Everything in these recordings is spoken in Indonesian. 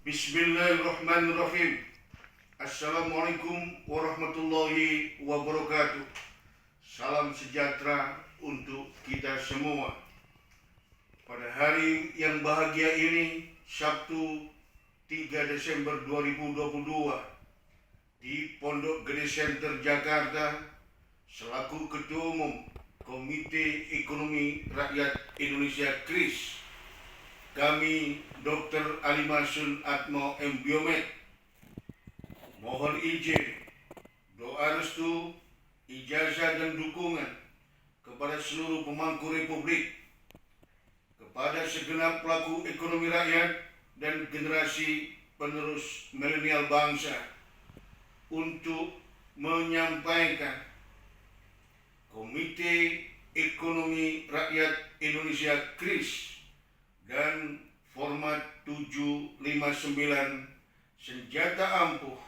Bismillahirrahmanirrahim. Assalamualaikum warahmatullahi wabarakatuh. Salam sejahtera untuk kita semua. Pada hari yang bahagia ini, Sabtu 3 Desember 2022, di Pondok Gede Center Jakarta, selaku Ketua Umum Komite Ekonomi Rakyat Indonesia KRIS, kami Dr. Ali Masun Atmo M. Biomed mohon izin, doa restu, ijazah dan dukungan kepada seluruh pemangku Republik, kepada segenap pelaku ekonomi rakyat dan generasi penerus milenial bangsa untuk menyampaikan Komite Ekonomi Rakyat Indonesia KRIS dan format 759 senjata ampuh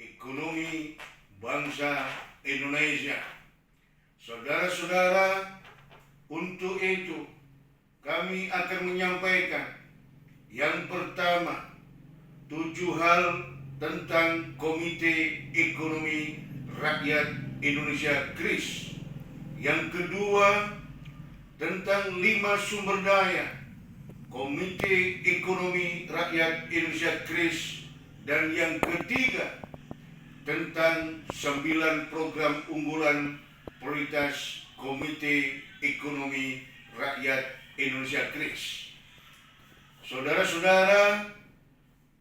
ekonomi bangsa Indonesia. Saudara-saudara, untuk itu kami akan menyampaikan yang pertama 7 hal tentang Komite Ekonomi Rakyat Indonesia KRIS. Yang kedua tentang 5 sumber daya Komite Ekonomi Rakyat Indonesia KRIS, dan yang ketiga tentang 9 program unggulan prioritas Komite Ekonomi Rakyat Indonesia KRIS. Saudara-saudara,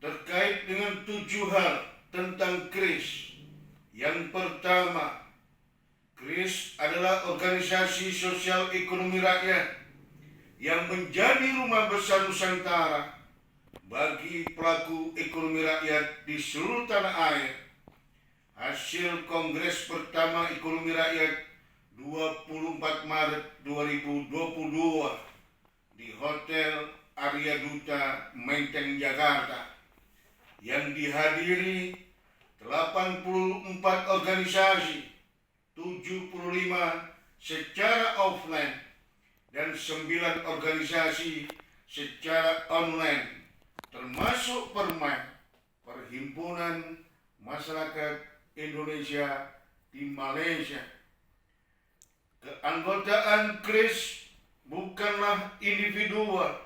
terkait dengan 7 hal tentang KRIS. Yang pertama, KRIS adalah organisasi sosial ekonomi rakyat yang menjadi rumah besar Nusantara bagi pelaku ekonomi rakyat di seluruh tanah air. Hasil Kongres pertama Ekonomi Rakyat 24 Maret 2022 di Hotel Arya Duta Menteng, Jakarta, yang dihadiri 84 organisasi, 75 secara offline dan 9 organisasi secara online, termasuk Perhimpunan Masyarakat Indonesia di Malaysia. Keanggotaan KRIS bukanlah individual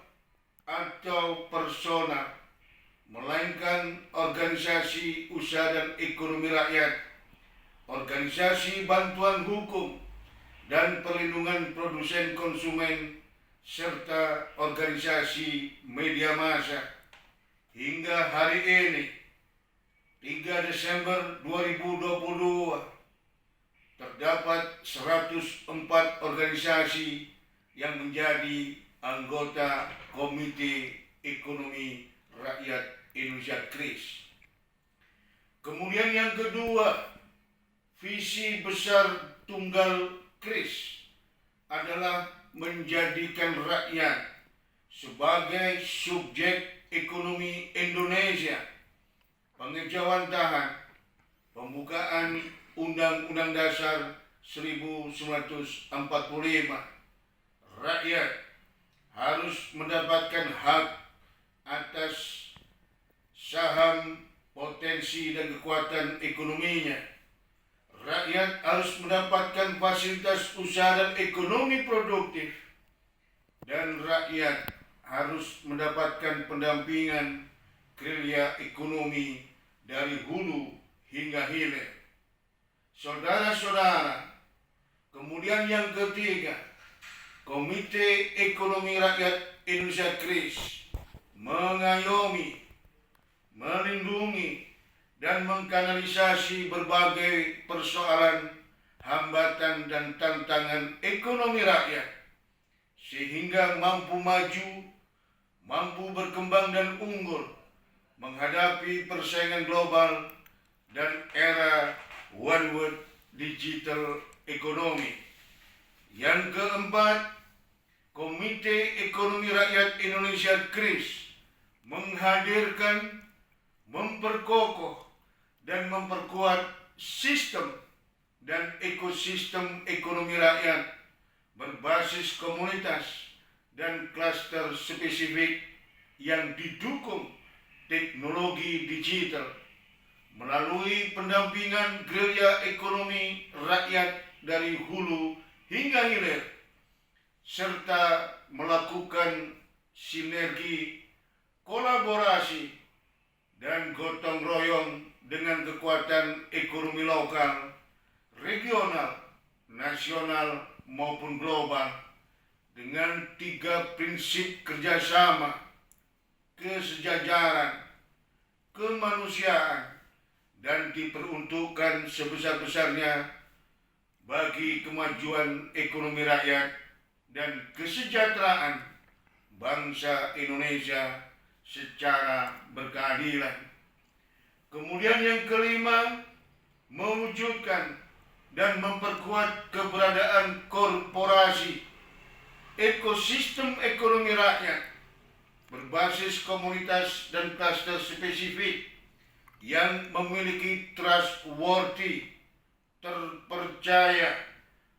atau personal, melainkan organisasi usaha dan ekonomi rakyat, organisasi bantuan hukum dan perlindungan produsen konsumen, serta organisasi media massa. Hingga hari ini, 3 Desember 2022, terdapat 104 organisasi yang menjadi anggota Komite Ekonomi Rakyat Indonesia KRIS. Kemudian yang kedua, visi besar tunggal KRIS adalah menjadikan rakyat sebagai subjek ekonomi Indonesia. Pengejawantahan pembukaan Undang-Undang Dasar 1945, rakyat harus mendapatkan hak atas saham, potensi dan kekuatan ekonominya. Rakyat harus mendapatkan fasilitas usaha dan ekonomi produktif, dan rakyat harus mendapatkan pendampingan gerilya ekonomi dari hulu hingga hilir. Saudara-saudara, kemudian yang ketiga, Komite Ekonomi Rakyat Indonesia KRIS mengayomi, melindungi, dan mengkanalisasi berbagai persoalan, hambatan, dan tantangan ekonomi rakyat, sehingga mampu maju, mampu berkembang dan unggul menghadapi persaingan global dan era one world digital ekonomi. Yang keempat, Komite Ekonomi Rakyat Indonesia KRIS menghadirkan, memperkokoh, dan memperkuat sistem dan ekosistem ekonomi rakyat berbasis komunitas dan klaster spesifik yang didukung teknologi digital melalui pendampingan gerilya ekonomi rakyat dari hulu hingga hilir, serta melakukan sinergi, kolaborasi, dan gotong royong dengan kekuatan ekonomi lokal, regional, nasional, maupun global dengan 3 prinsip kerjasama, kesejajaran, kemanusiaan, dan diperuntukkan sebesar-besarnya bagi kemajuan ekonomi rakyat dan kesejahteraan bangsa Indonesia secara berkeadilan. Kemudian yang kelima, mewujudkan dan memperkuat keberadaan korporasi ekosistem ekonomi rakyat berbasis komunitas dan klaster spesifik yang memiliki trustworthy, terpercaya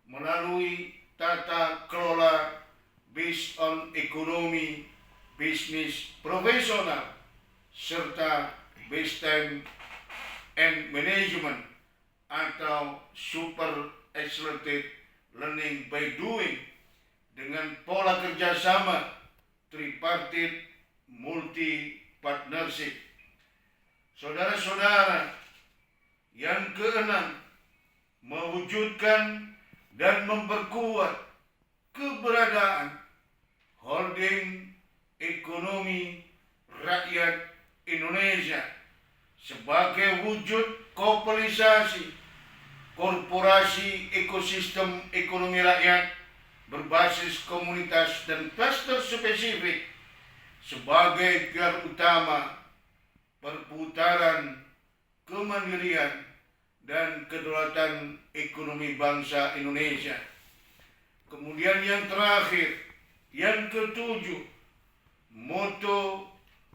melalui tata kelola based on ekonomi, bisnis profesional, serta based time and management atau super accelerated learning by doing dengan pola kerjasama tripartit multi partnership. Saudara-saudara, yang keenam, mewujudkan dan memperkuat keberadaan holding ekonomi rakyat Indonesia sebagai wujud koperasi korporasi ekosistem ekonomi rakyat berbasis komunitas dan klaster spesifik sebagai pilar utama perputaran kemandirian dan kedaulatan ekonomi bangsa Indonesia. Kemudian yang terakhir, yang ketujuh, moto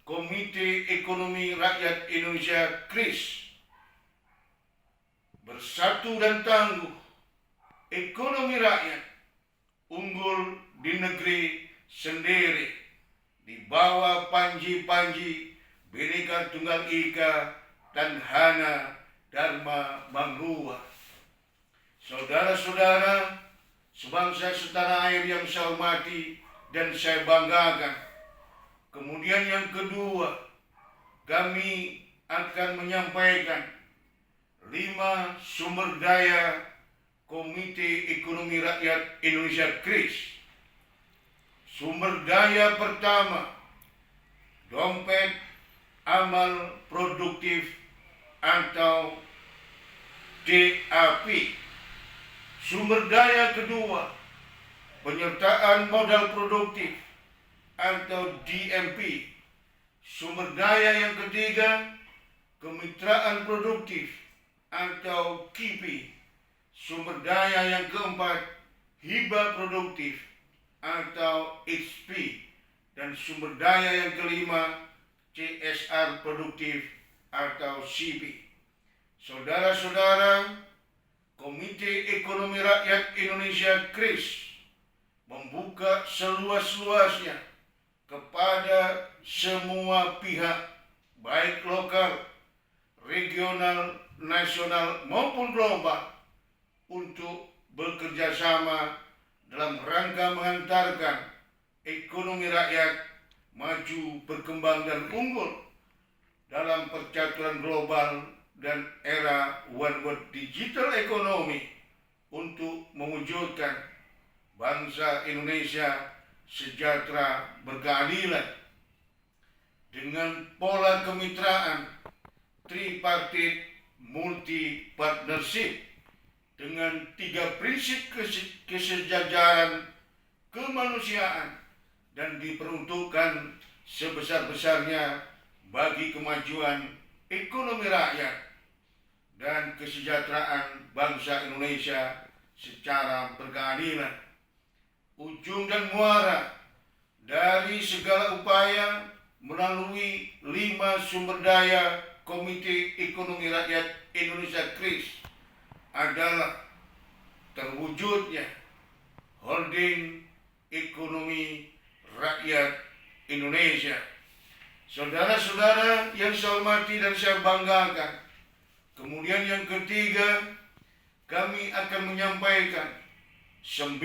Komite Ekonomi Rakyat Indonesia KRIS, bersatu dan tangguh, ekonomi rakyat unggul di negeri sendiri, di bawah panji-panji Bhinneka Tunggal Ika dan Hana Dharma Mangruwa. Saudara-saudara, sebangsa setanah air yang saya hormati dan saya banggakan. Kemudian yang kedua, kami akan menyampaikan 5 sumber daya Komite Ekonomi Rakyat Indonesia KRIS. Sumber daya pertama, dompet amal produktif atau DAP. Sumber daya kedua, penyertaan modal produktif atau DMP. Sumber daya yang ketiga, kemitraan produktif atau KIPI. Sumber daya yang keempat, hibah produktif atau HP. Dan sumber daya yang kelima, CSR produktif atau CP. Saudara-saudara, Komite Ekonomi Rakyat Indonesia KRIS membuka seluas-luasnya kepada semua pihak, baik lokal, regional, nasional maupun global, untuk bekerja sama dalam rangka mengantarkan ekonomi rakyat maju, berkembang, dan unggul dalam percaturan global dan era one world digital ekonomi untuk mewujudkan bangsa Indonesia sejahtera berkeadilan dengan pola kemitraan tripartit multi partnership dengan 3 prinsip kesejajaran, kemanusiaan, dan diperuntukkan sebesar-besarnya bagi kemajuan ekonomi rakyat dan kesejahteraan bangsa Indonesia secara berkeadilan. Ujung dan muara dari segala upaya melalui 5 sumber daya Komite Ekonomi Rakyat Indonesia KRIS adalah terwujudnya holding ekonomi rakyat Indonesia Saudara-saudara yang saya hormati dan saya banggakan, kemudian yang ketiga, kami akan menyampaikan 9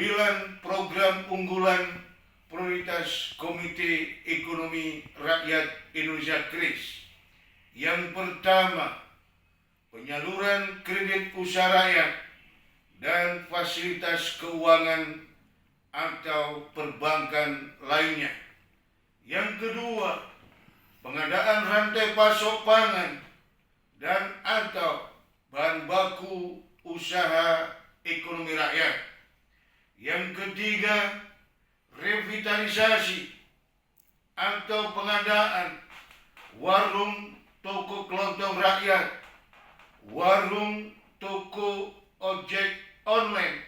program unggulan prioritas Komite Ekonomi Rakyat Indonesia KRIS. Yang pertama, penyaluran kredit usaha rakyat dan fasilitas keuangan atau perbankan lainnya. Yang kedua, pengadaan rantai pasok pangan dan atau bahan baku usaha ekonomi rakyat. Yang ketiga, revitalisasi atau pengadaan warung toko kelontong rakyat, warung toko ojek online,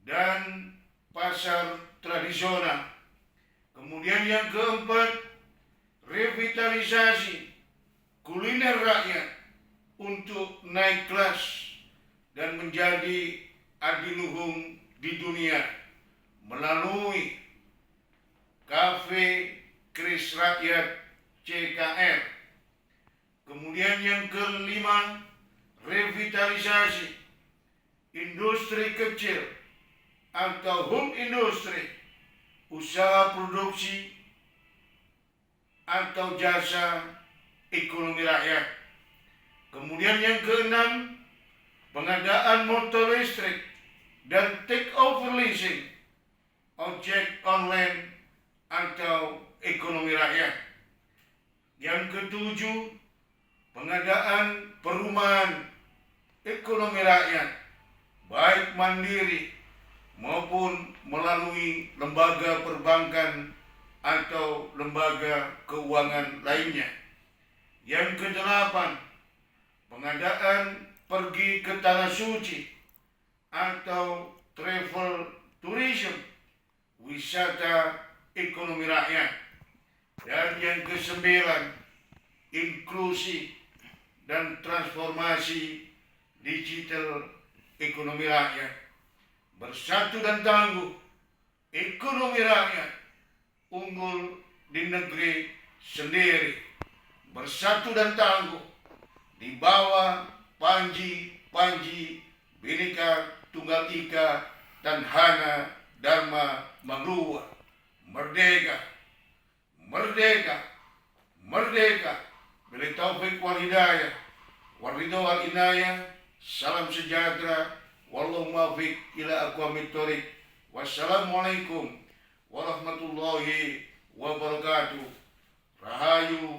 dan pasar tradisional. Kemudian yang keempat, revitalisasi kuliner rakyat untuk naik kelas dan menjadi adiluhung di dunia melalui Kafe Kris Rakyat CKR. Kemudian yang kelima, revitalisasi industri kecil atau home industry, usaha produksi atau jasa ekonomi rakyat. Kemudian yang keenam, pengadaan motor listrik dan take over leasing, ojek online atau ekonomi rakyat. Yang ketujuh, pengadaan perumahan ekonomi rakyat, baik mandiri maupun melalui lembaga perbankan atau lembaga keuangan lainnya. Yang kedelapan, pengadaan pergi ke tanah suci atau travel tourism, wisata ekonomi rakyat. Dan yang kesembilan, inklusi dan transformasi digital ekonomi rakyat. Bersatu dan tangguh, ekonomi rakyat unggul di negeri sendiri. Bersatu dan tangguh di bawah Panji Bhinneka Tunggal Ika dan Hana Dharma Mangruwa. Merdeka, merdeka, merdeka. Bila taufik wal hidayah, wal ridho wal inayah. Salam sejahtera. Wallahu muwaffiq ila aqwamit thoriq. Wassalamualaikum warahmatullahi wabarakatuh. Rahayu